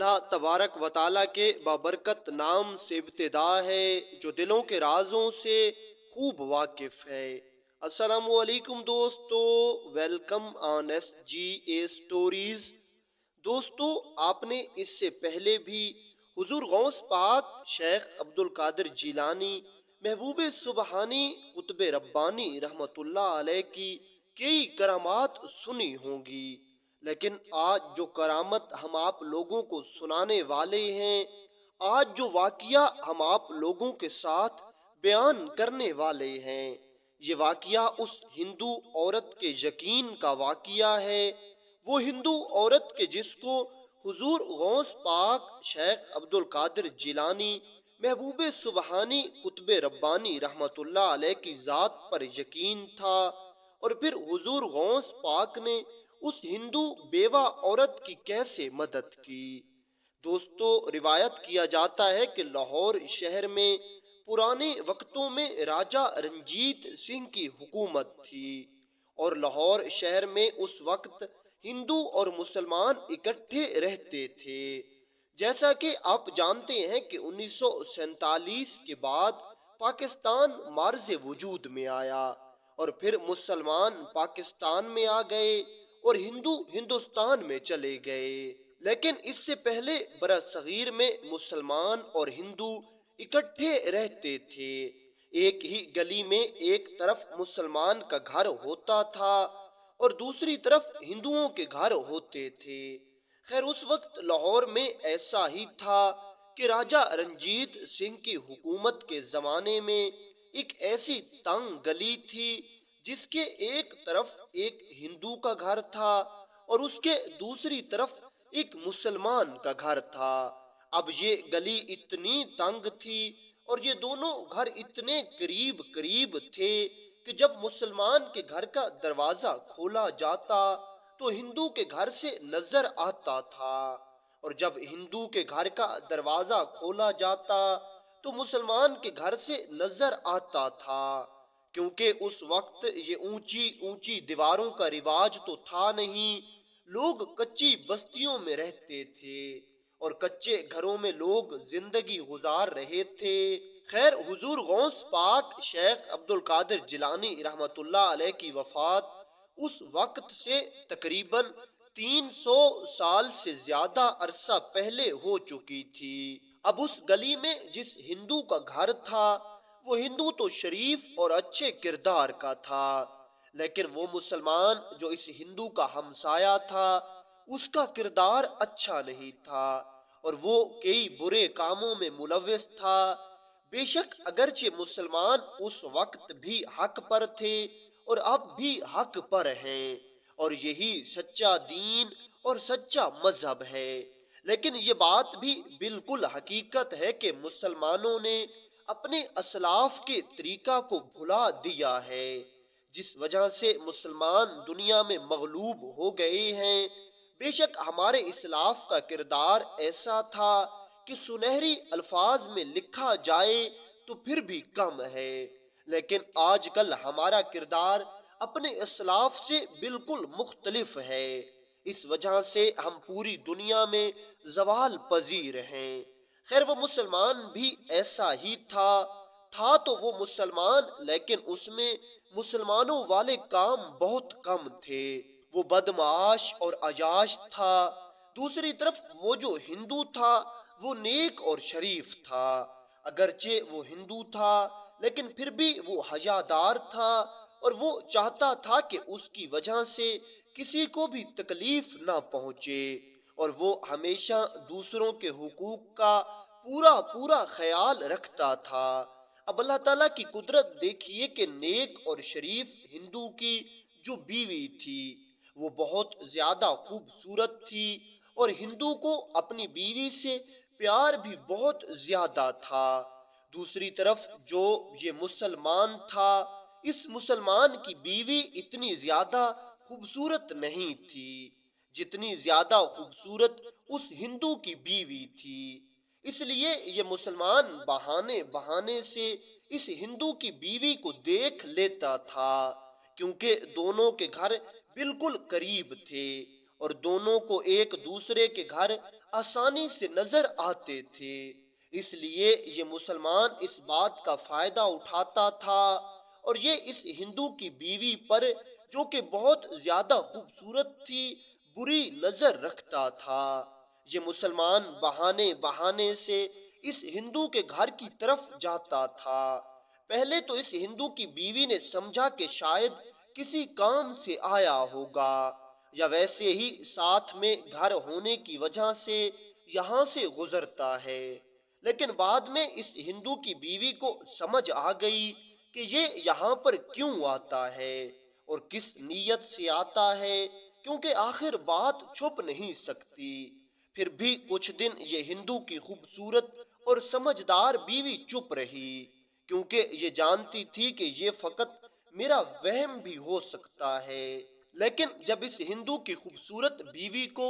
اللہ تبارک و تعالیٰ کے بابرکت نام سے ابتدا ہے جو دلوں کے رازوں سے خوب واقف ہے۔ السلام علیکم دوستو، welcome on S G A stories. دوستو، آپ نے اس سے پہلے بھی حضور غوث پاک شیخ عبد القادر جیلانی، محبوب سبحانی قطب ربانی رحمت اللہ علیہ کی کئی کرامات سنی ہوں گی، لیکن آج جو کرامت ہم آپ لوگوں کو سنانے والے ہیں، آج جو واقعہ ہم آپ لوگوں کے ساتھ بیان کرنے والے ہیں، یہ واقعہ اس ہندو عورت کے یقین کا واقعہ ہے، وہ ہندو عورت کے جس کو حضور غوث پاک شیخ عبد القادر جیلانی، محبوب سبحانی قطب ربانی رحمت اللہ علیہ کی ذات پر یقین تھا، اور پھر حضور غوث پاک نے اس ہندو بیوہ عورت کی کیسے مدد کی۔ دوستو، روایت کیا جاتا ہے کہ لاہور شہر میں پرانے وقتوں میں راجہ رنجیت سنگھ کی حکومت تھی، اور لاہور شہر میں اس وقت ہندو اور مسلمان اکٹھے رہتے تھے۔ جیسا کہ آپ جانتے ہیں کہ 1947 کے بعد پاکستان معرض وجود میں آیا، اور پھر مسلمان پاکستان میں آ گئے اور ہندو ہندوستان میں چلے گئے، لیکن اس سے پہلے برصغیر میں مسلمان اور ہندو اکٹھے رہتے تھے۔ ایک ہی گلی میں ایک طرف مسلمان کا گھر ہوتا تھا اور دوسری طرف ہندوؤں کے گھر ہوتے تھے۔ خیر، اس وقت لاہور میں ایسا ہی تھا کہ راجہ رنجیت سنگھ کی حکومت کے زمانے میں ایک ایسی تنگ گلی تھی جس کے ایک طرف ایک ہندو کا گھر تھا اور اس کے دوسری طرف ایک مسلمان کا گھر تھا۔ اب یہ گلی اتنی تنگ تھی اور یہ دونوں گھر اتنے قریب قریب تھے کہ جب مسلمان کے گھر کا دروازہ کھولا جاتا تو ہندو کے گھر سے نظر آتا تھا، اور جب ہندو کے گھر کا دروازہ کھولا جاتا تو مسلمان کے گھر سے نظر آتا تھا۔ کیونکہ اس وقت یہ اونچی اونچی دیواروں کا رواج تو تھا نہیں، لوگ کچی بستیوں میں رہتے تھے اور کچے گھروں میں لوگ زندگی گزار رہے تھے۔ خیر، حضور غوث پاک شیخ عبد القادر جیلانی رحمت اللہ علیہ کی وفات اس وقت سے تقریباً 300 سال سے زیادہ عرصہ پہلے ہو چکی تھی۔ اب اس گلی میں جس ہندو کا گھر تھا، وہ ہندو تو شریف اور اچھے کردار کا تھا، لیکن وہ مسلمان جو اس ہندو کا ہمسایہ تھا، اس کا کردار اچھا نہیں تھا اور وہ کئی برے کاموں میں ملوث تھا۔ بے شک اگرچہ مسلمان اس وقت بھی حق پر تھے اور اب بھی حق پر ہیں، اور یہی سچا دین اور سچا مذہب ہے، لیکن یہ بات بھی بالکل حقیقت ہے کہ مسلمانوں نے اپنے اسلاف کے طریقہ کو بھلا دیا ہے، جس وجہ سے مسلمان دنیا میں مغلوب ہو گئے ہیں۔ بے شک ہمارے اسلاف کا کردار ایسا تھا کہ سنہری الفاظ میں لکھا جائے تو پھر بھی کم ہے، لیکن آج کل ہمارا کردار اپنے اسلاف سے بالکل مختلف ہے، اس وجہ سے ہم پوری دنیا میں زوال پذیر ہیں۔ خیر، وہ مسلمان بھی ایسا ہی تھا تو وہ مسلمان، لیکن اس میں مسلمانوں والے کام بہت کم تھے، وہ بدمعاش اور عیاش تھا۔ دوسری طرف وہ جو ہندو تھا وہ نیک اور شریف تھا، اگرچہ وہ ہندو تھا لیکن پھر بھی وہ حیادار تھا، اور وہ چاہتا تھا کہ اس کی وجہ سے کسی کو بھی تکلیف نہ پہنچے، اور وہ ہمیشہ دوسروں کے حقوق کا پورا خیال رکھتا تھا۔ اب اللہ تعالیٰ کی قدرت دیکھیے کہ نیک اور شریف ہندو کی جو بیوی تھی وہ بہت زیادہ خوبصورت تھی، اور ہندو کو اپنی بیوی سے پیار بھی بہت زیادہ تھا۔ دوسری طرف جو یہ مسلمان تھا، اس مسلمان کی بیوی اتنی زیادہ خوبصورت نہیں تھی جتنی زیادہ خوبصورت اس ہندو کی بیوی تھی، اس لیے یہ مسلمان بہانے سے اس ہندو کی بیوی کو دیکھ لیتا تھا، کیونکہ دونوں کے گھر بالکل قریب تھے اور دونوں کو ایک دوسرے کے گھر آسانی سے نظر آتے تھے، اس لیے یہ مسلمان اس بات کا فائدہ اٹھاتا تھا اور یہ اس ہندو کی بیوی پر، جو کہ بہت زیادہ خوبصورت تھی، بری نظر رکھتا تھا۔ یہ مسلمان بہانے بہانے سے اس ہندو کے گھر کی طرف جاتا تھا۔ پہلے تو اس ہندو کی بیوی نے سمجھا کہ شاید کسی کام سے آیا ہوگا یا ویسے ہی ساتھ میں گھر ہونے کی وجہ سے یہاں سے گزرتا ہے، لیکن بعد میں اس ہندو کی بیوی کو سمجھ آ گئی کہ یہ یہاں پر کیوں آتا ہے اور کس نیت سے آتا ہے، کیونکہ آخر بات چھپ نہیں سکتی۔ پھر بھی کچھ دن یہ ہندو کی خوبصورت اور سمجھدار بیوی چپ رہی، کیونکہ یہ جانتی تھی کہ یہ فقط میرا وہم بھی ہو سکتا ہے۔ لیکن جب اس ہندو کی خوبصورت بیوی کو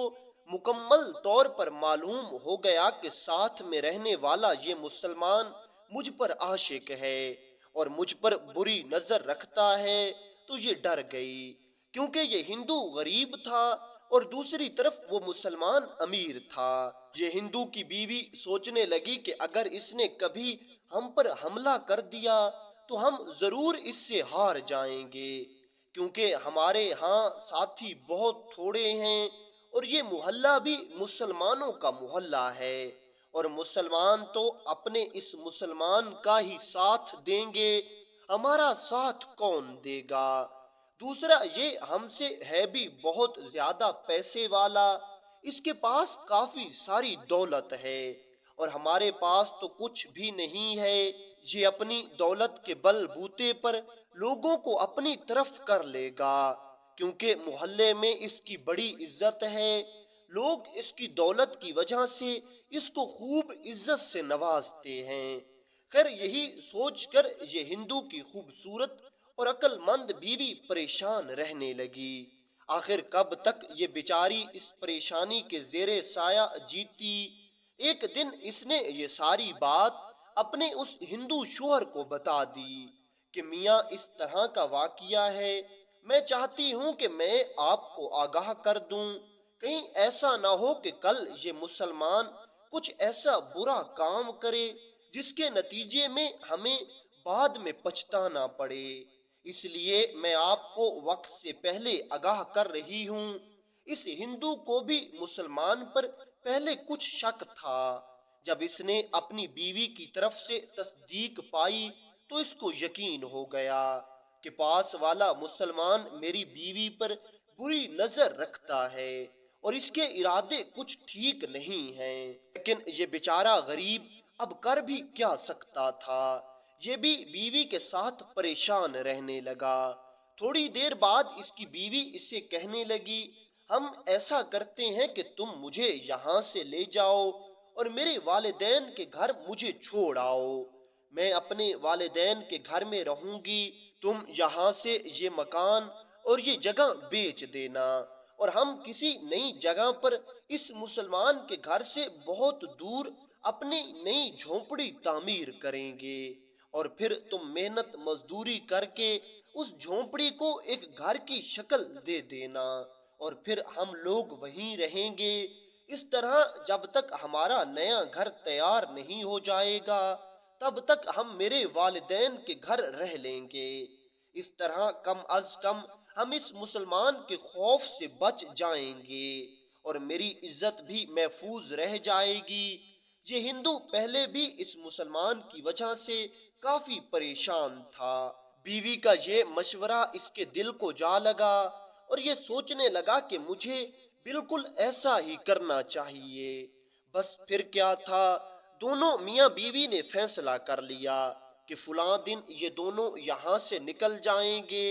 مکمل طور پر معلوم ہو گیا کہ ساتھ میں رہنے والا یہ مسلمان مجھ پر عاشق ہے اور مجھ پر بری نظر رکھتا ہے، تو یہ ڈر گئی، کیونکہ یہ ہندو غریب تھا اور دوسری طرف وہ مسلمان امیر تھا۔ یہ ہندو کی بیوی سوچنے لگی کہ اگر اس نے کبھی ہم پر حملہ کر دیا تو ہم ضرور اس سے ہار جائیں گے، کیونکہ ہمارے ہاں ساتھی بہت تھوڑے ہیں اور یہ محلہ بھی مسلمانوں کا محلہ ہے، اور مسلمان تو اپنے اس مسلمان کا ہی ساتھ دیں گے، ہمارا ساتھ کون دے گا؟ دوسرا یہ ہم سے ہے بھی بہت زیادہ پیسے والا، اس کے پاس کافی ساری دولت ہے اور ہمارے پاس تو کچھ بھی نہیں ہے۔ یہ اپنی دولت کے بل بوتے پر لوگوں کو اپنی طرف کر لے گا، کیونکہ محلے میں اس کی بڑی عزت ہے، لوگ اس کی دولت کی وجہ سے اس کو خوب عزت سے نوازتے ہیں۔ خیر یہی سوچ کر یہ ہندو کی خوبصورت اور عقل مند بیوی پریشان رہنے لگی۔ آخر کب تک یہ بیچاری اس پریشانی کے زیر سایہ جیتی؟ ایک دن اس نے یہ ساری بات اپنے اس ہندو شوہر کو بتا دی کہ میاں اس طرح کا واقعہ ہے، میں چاہتی ہوں کہ میں آپ کو آگاہ کر دوں، کہیں ایسا نہ ہو کہ کل یہ مسلمان کچھ ایسا برا کام کرے جس کے نتیجے میں ہمیں بعد میں پچھتانا پڑے، اس لیے میں آپ کو وقت سے پہلے آگاہ کر رہی ہوں۔ اس ہندو کو بھی مسلمان پر پہلے کچھ شک تھا، جب اس نے اپنی بیوی کی طرف سے تصدیق پائی تو اس کو یقین ہو گیا کہ پاس والا مسلمان میری بیوی پر بری نظر رکھتا ہے اور اس کے ارادے کچھ ٹھیک نہیں ہیں۔ لیکن یہ بیچارہ غریب اب کر بھی کیا سکتا تھا، یہ بھی بیوی کے ساتھ پریشان رہنے لگا۔ تھوڑی دیر بعد اس کی بیوی اس سے کہنے لگی، ہم ایسا کرتے ہیں کہ تم مجھے یہاں سے لے جاؤ اور میرے والدین کے گھر مجھے چھوڑ آؤ، میں اپنے والدین کے گھر میں رہوں گی، تم یہاں سے یہ مکان اور یہ جگہ بیچ دینا اور ہم کسی نئی جگہ پر اس مسلمان کے گھر سے بہت دور اپنی نئی جھونپڑی تعمیر کریں گے، اور پھر تم محنت مزدوری کر کے اس جھونپڑی کو ایک گھر کی شکل دے دینا اور پھر ہم لوگ وہیں رہیں گے۔ اس طرح جب تک ہمارا نیا گھر تیار نہیں ہو جائے گا تب تک ہم میرے والدین کے گھر رہ لیں گے، اس طرح کم از کم ہم اس مسلمان کے خوف سے بچ جائیں گے اور میری عزت بھی محفوظ رہ جائے گی۔ یہ ہندو پہلے بھی اس مسلمان کی وجہ سے کافی پریشان تھا۔ بیوی کا یہ مشورہ اس کے دل کو جا لگا اور یہ سوچنے لگا کہ مجھے بالکل ایسا ہی کرنا چاہیے۔ بس پھر کیا تھا، دونوں میاں بیوی نے فیصلہ کر لیا کہ فلاں دن یہ دونوں یہاں سے نکل جائیں گے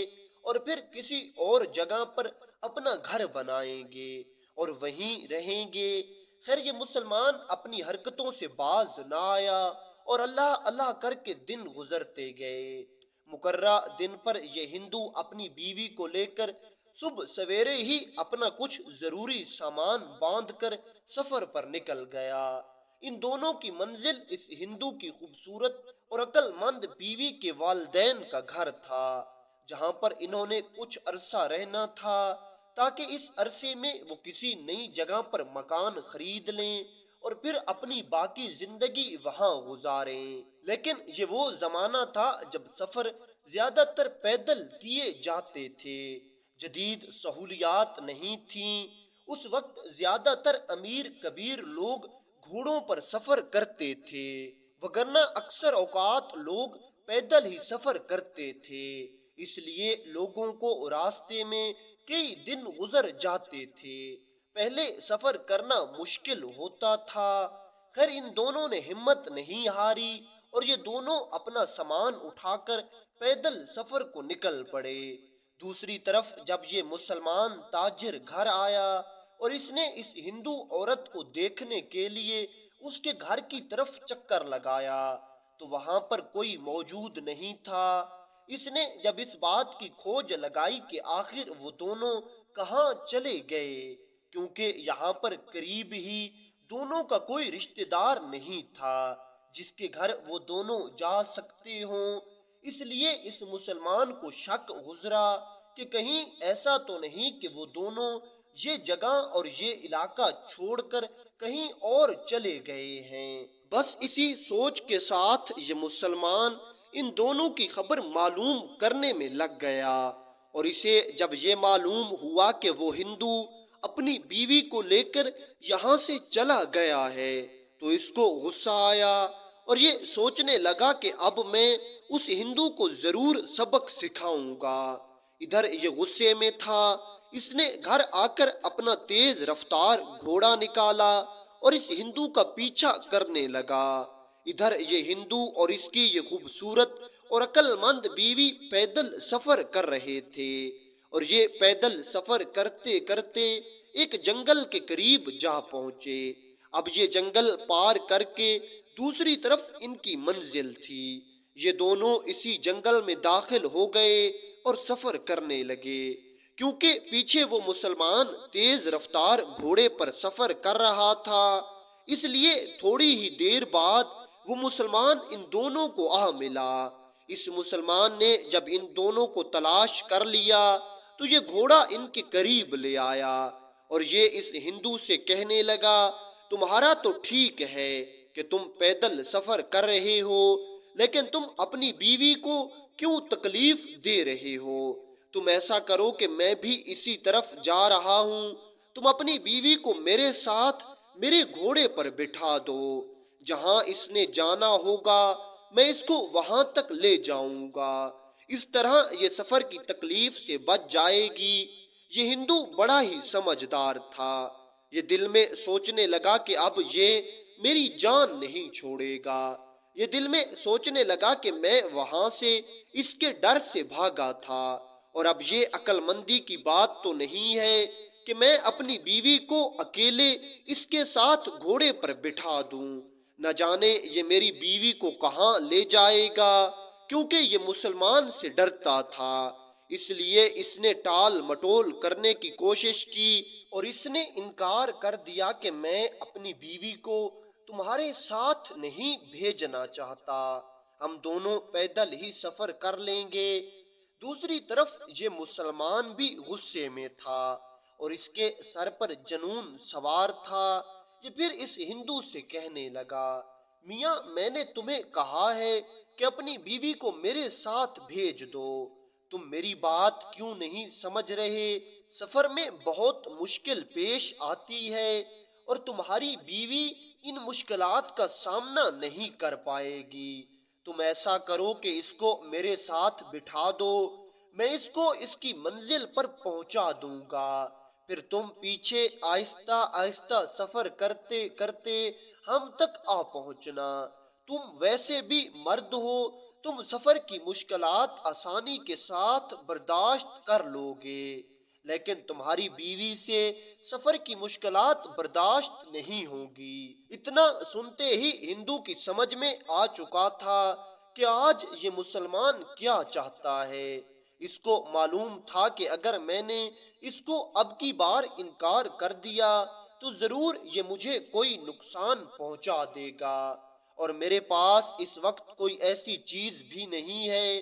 اور پھر کسی اور جگہ پر اپنا گھر بنائیں گے اور وہیں رہیں گے۔ خیر یہ مسلمان اپنی حرکتوں سے باز نہ آیا اور اللہ اللہ کر کے دن گزرتے گئے۔ مقررہ دن پر یہ ہندو اپنی بیوی کو لے کر صبح سویرے ہی اپنا کچھ ضروری سامان باندھ کر سفر پر نکل گیا۔ ان دونوں کی منزل اس ہندو کی خوبصورت اور عقل مند بیوی کے والدین کا گھر تھا، جہاں پر انہوں نے کچھ عرصہ رہنا تھا تاکہ اس عرصے میں وہ کسی نئی جگہ پر مکان خرید لیں اور پھر اپنی باقی زندگی وہاں گزاریں۔ لیکن یہ وہ زمانہ تھا جب سفر زیادہ تر پیدل کیے جاتے تھے، جدید سہولیات نہیں تھیں۔ اس وقت زیادہ تر امیر کبیر لوگ گھوڑوں پر سفر کرتے تھے، وگرنہ اکثر اوقات لوگ پیدل ہی سفر کرتے تھے۔ اس لیے لوگوں کو راستے میں کئی دن گزر جاتے تھے۔ پہلے سفر کرنا مشکل ہوتا تھا۔ خیر ان دونوں نے ہمت نہیں ہاری اور یہ دونوں اپنا سامان اٹھا کر پیدل سفر کو نکل پڑے۔ دوسری طرف جب یہ مسلمان تاجر گھر آیا اور اس نے اس ہندو عورت کو دیکھنے کے لیے اس کے گھر کی طرف چکر لگایا تو وہاں پر کوئی موجود نہیں تھا۔ اس نے جب اس بات کی کھوج لگائی کہ آخر وہ دونوں کہاں چلے گئے، کیونکہ یہاں پر قریب ہی دونوں کا کوئی رشتہ دار نہیں تھا جس کے گھر وہ دونوں جا سکتے ہوں، اس لیے اس مسلمان کو شک گزرا کہ کہیں ایسا تو نہیں کہ وہ دونوں یہ جگہ اور یہ علاقہ چھوڑ کر کہیں اور چلے گئے ہیں۔ بس اسی سوچ کے ساتھ یہ مسلمان ان دونوں کی خبر معلوم کرنے میں لگ گیا، اور اسے جب یہ معلوم ہوا کہ وہ ہندو اپنی بیوی کو لے کر یہاں سے چلا گیا ہے تو اس کو غصہ آیا اور یہ سوچنے لگا کہ اب میں اس ہندو کو ضرور سبق سکھاؤں گا۔ ادھر یہ غصے میں تھا، اس نے گھر آ کر اپنا تیز رفتار گھوڑا نکالا اور اس ہندو کا پیچھا کرنے لگا۔ ادھر یہ ہندو اور اس کی یہ خوبصورت اور عقل مند بیوی پیدل سفر کر رہے تھے، اور یہ پیدل سفر کرتے کرتے ایک جنگل کے قریب جا پہنچے۔ اب یہ جنگل پار کر کے دوسری طرف ان کی منزل تھی۔ یہ دونوں اسی جنگل میں داخل ہو گئے اور سفر کرنے لگے۔ کیونکہ پیچھے وہ مسلمان تیز رفتار گھوڑے پر سفر کر رہا تھا، اس لیے تھوڑی ہی دیر بعد وہ مسلمان ان دونوں کو آ ملا۔ اس مسلمان نے جب ان دونوں کو تلاش کر لیا تو یہ گھوڑا ان کے قریب لے آیا اور یہ اس ہندو سے کہنے لگا، تمہارا تو ٹھیک ہے کہ تم پیدل سفر کر رہے ہو، لیکن تم اپنی بیوی کو کیوں تکلیف دے رہے ہو؟ تم ایسا کرو کہ میں بھی اسی طرف جا رہا ہوں، تم اپنی بیوی کو میرے ساتھ میرے گھوڑے پر بٹھا دو، جہاں اس نے جانا ہوگا میں اس کو وہاں تک لے جاؤں گا، اس طرح یہ سفر کی تکلیف سے بچ جائے گی۔ یہ ہندو بڑا ہی سمجھدار تھا، یہ دل میں سوچنے لگا کہ اب یہ میری جان نہیں چھوڑے گا۔ یہ دل میں سوچنے لگا کہ میں وہاں سے اس کے ڈر سے بھاگا تھا، اور اب یہ عقل مندی کی بات تو نہیں ہے کہ میں اپنی بیوی کو اکیلے اس کے ساتھ گھوڑے پر بٹھا دوں، نہ جانے یہ میری بیوی کو کہاں لے جائے گا، کیونکہ یہ مسلمان سے ڈرتا تھا۔ اس لیے اس نے ٹال مٹول کرنے کی کوشش کی اور اس نے انکار کر دیا کہ میں اپنی بیوی کو تمہارے ساتھ نہیں بھیجنا چاہتا، ہم دونوں پیدل ہی سفر کر لیں گے۔ دوسری طرف یہ مسلمان بھی غصے میں تھا اور اس کے سر پر جنون سوار تھا۔ یہ پھر اس ہندو سے کہنے لگا، میاں میں نے تمہیں کہا ہے کہ اپنی بیوی کو میرے ساتھ بھیج دو، تم میری بات کیوں نہیں سمجھ رہے؟ سفر میں بہت مشکل پیش آتی ہے اور تمہاری بیوی ان مشکلات کا سامنا نہیں کر پائے گی۔ تم ایسا کرو کہ اس کو میرے ساتھ بٹھا دو، میں اس کو اس کی منزل پر پہنچا دوں گا، پھر تم پیچھے آہستہ آہستہ سفر کرتے کرتے ہم تک آ پہنچنا۔ تم ویسے بھی مرد ہو، تم سفر کی مشکلات آسانی کے ساتھ برداشت کر لو گے، لیکن تمہاری بیوی سے سفر کی مشکلات برداشت نہیں ہوگی۔ اتنا سنتے ہی ہندو کی سمجھ میں آ چکا تھا کہ آج یہ مسلمان کیا چاہتا ہے۔ اس کو معلوم تھا کہ اگر میں نے اس کو اب کی بار انکار کر دیا تو ضرور یہ مجھے کوئی نقصان پہنچا دے گا، اور میرے پاس اس وقت کوئی ایسی چیز بھی نہیں ہے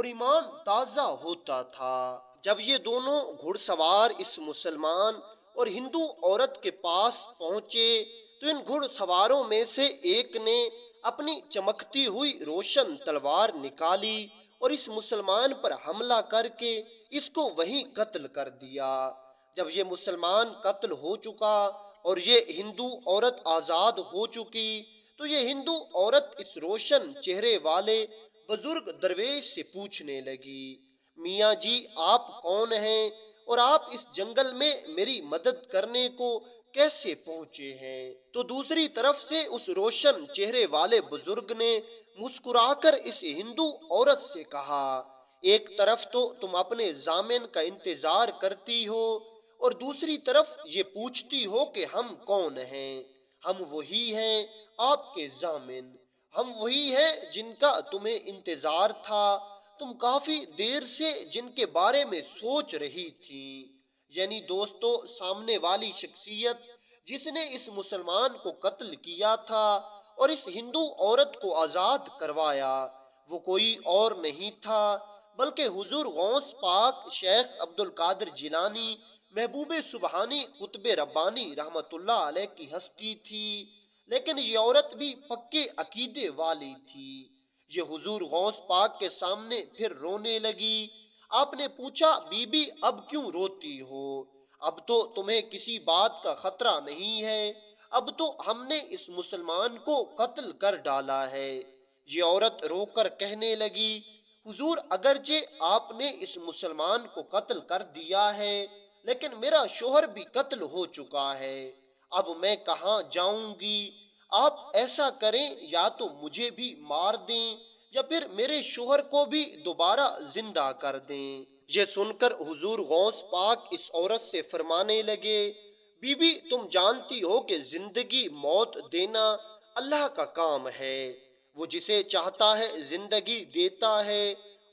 اور ایمان تازہ ہوتا تھا۔ جب یہ دونوں گھڑ سوار اس مسلمان اور ہندو عورت کے پاس پہنچے تو ان گھڑ سواروں میں سے ایک نے اپنی چمکتی ہوئی روشن تلوار نکالی اور اس مسلمان پر حملہ کر کے اس کو وہیں قتل کر دیا۔ جب یہ مسلمان قتل ہو چکا اور یہ ہندو عورت آزاد ہو چکی تو یہ ہندو عورت اس روشن چہرے والے بزرگ درویش سے پوچھنے لگی، میاں جی آپ کون ہیں اور آپ اس جنگل میں میری مدد کرنے کو کیسے پہنچے ہیں؟ تو دوسری طرف سے اس روشن چہرے والے بزرگ نے مسکرا کر اس ہندو عورت سے کہا، ایک طرف تو تم اپنے ضامن کا انتظار کرتی ہو اور دوسری طرف یہ پوچھتی ہو کہ ہم کون ہیں۔ ہم وہی ہیں آپ کے ضامن، ہم وہی ہیں جن کا تمہیں انتظار تھا، تم کافی دیر سے جن کے بارے میں سوچ رہی تھی۔ یعنی دوستو، سامنے والی شخصیت جس نے اس مسلمان کو قتل کیا تھا اور اس ہندو عورت کو آزاد کروایا، وہ کوئی اور نہیں تھا بلکہ حضور غوث پاک شیخ عبد القادر جیلانی محبوب سبحانی قطب ربانی رحمت اللہ علیہ کی ہستی تھی۔ لیکن یہ عورت بھی پکے عقیدے والی تھی۔ یہ حضور غوث پاک کے سامنے پھر رونے لگی۔ آپ نے پوچھا، بی بی اب کیوں روتی ہو؟ اب تو تمہیں کسی بات کا خطرہ نہیں ہے، اب تو ہم نے اس مسلمان کو قتل کر ڈالا ہے۔ یہ عورت رو کر کہنے لگی، حضور اگرچہ آپ نے اس مسلمان کو قتل کر دیا ہے لیکن میرا شوہر بھی قتل ہو چکا ہے، اب میں کہاں جاؤں گی؟ آپ ایسا کریں، یا تو مجھے بھی مار دیں یا پھر میرے شوہر کو بھی دوبارہ زندہ کر دیں۔ یہ سن کر حضور غوث پاک اس عورت سے فرمانے لگے، بی بی تم جانتی ہو کہ زندگی موت دینا اللہ کا کام ہے، وہ جسے چاہتا ہے زندگی دیتا ہے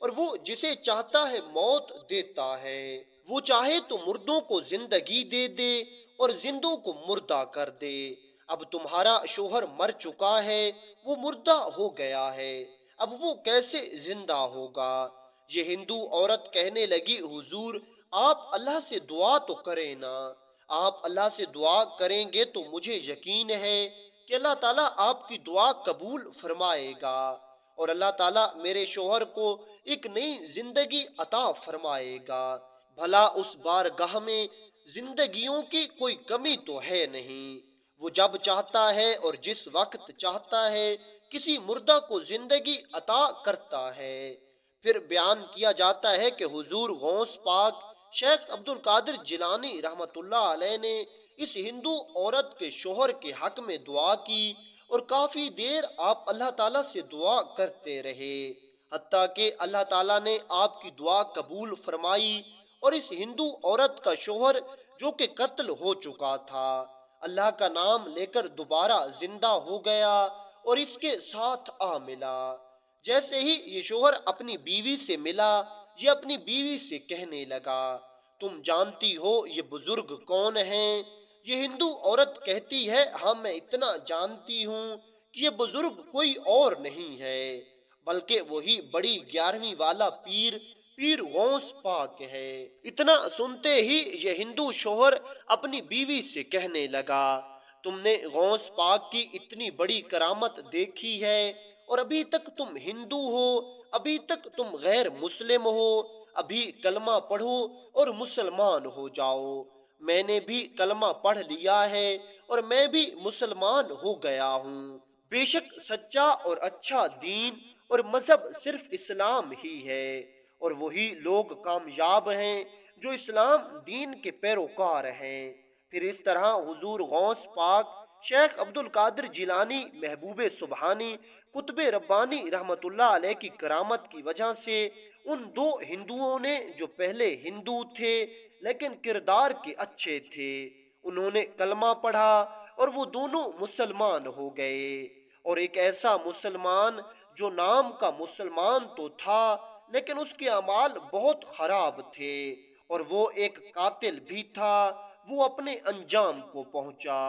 اور وہ جسے چاہتا ہے موت دیتا ہے۔ وہ چاہے تو مردوں کو زندگی دے دے اور زندوں کو مردہ کر دے۔ اب تمہارا شوہر مر چکا ہے، وہ مردہ ہو گیا ہے، اب وہ کیسے زندہ ہوگا؟ یہ ہندو عورت کہنے لگی، حضور آپ اللہ سے دعا تو کریں نا، آپ اللہ سے دعا کریں گے تو مجھے یقین ہے کہ اللہ تعالیٰ آپ کی دعا قبول فرمائے گا اور اللہ تعالیٰ میرے شوہر کو ایک نئی زندگی عطا فرمائے گا۔ بھلا اس بارگاہ میں زندگیوں کی کوئی کمی تو ہے نہیں، وہ جب چاہتا ہے اور جس وقت چاہتا ہے کسی مردہ کو زندگی عطا کرتا ہے۔ پھر بیان کیا جاتا ہے کہ حضور غوث پاک شیخ عبد القادر جیلانی رحمت اللہ علیہ نے اس ہندو عورت کے شوہر کے حق میں دعا کی اور کافی دیر آپ اللہ تعالیٰ سے دعا کرتے رہے، حتیٰ کہ اللہ تعالیٰ نے آپ کی دعا قبول فرمائی اور اس ہندو عورت کا شوہر جو کہ قتل ہو چکا تھا اللہ کا نام لے کر دوبارہ زندہ ہو گیا اور اس کے ساتھ آ ملا۔ جیسے ہی یہ شوہر اپنی بیوی سے ملا، یہ اپنی بیوی سے کہنے لگا، تم جانتی ہو یہ بزرگ کون ہیں؟ یہ ہندو عورت کہتی ہے، ہاں میں اتنا جانتی ہوں کہ یہ بزرگ کوئی اور نہیں ہے بلکہ وہی بڑی 11ویں والا پیر غوث پاک ہے۔ اتنا سنتے ہی یہ ہندو شوہر اپنی بیوی سے کہنے لگا، تم نے غوث پاک کی اتنی بڑی کرامت دیکھی ہے اور ابھی تک تم ہندو ہو، ابھی تک تم غیر مسلم ہو، ابھی کلمہ پڑھو اور مسلمان ہو جاؤ۔ میں نے بھی کلمہ پڑھ لیا ہے اور میں بھی مسلمان ہو گیا ہوں۔ بے شک سچا اور اچھا دین اور مذہب صرف اسلام ہی ہے اور وہی لوگ کامیاب ہیں جو اسلام دین کے پیروکار ہیں۔ پھر اس طرح حضور غوث پاک شیخ عبد القادر جیلانی محبوب سبحانی قطب ربانی رحمت اللہ علیہ کی کرامت کی وجہ سے ان دو ہندوؤں نے جو پہلے ہندو تھے لیکن کردار کے اچھے تھے، انہوں نے کلمہ پڑھا اور وہ دونوں مسلمان ہو گئے، اور ایک ایسا مسلمان جو نام کا مسلمان تو تھا لیکن اس کے اعمال بہت خراب تھے اور وہ ایک قاتل بھی تھا، وہ اپنے انجام کو پہنچا۔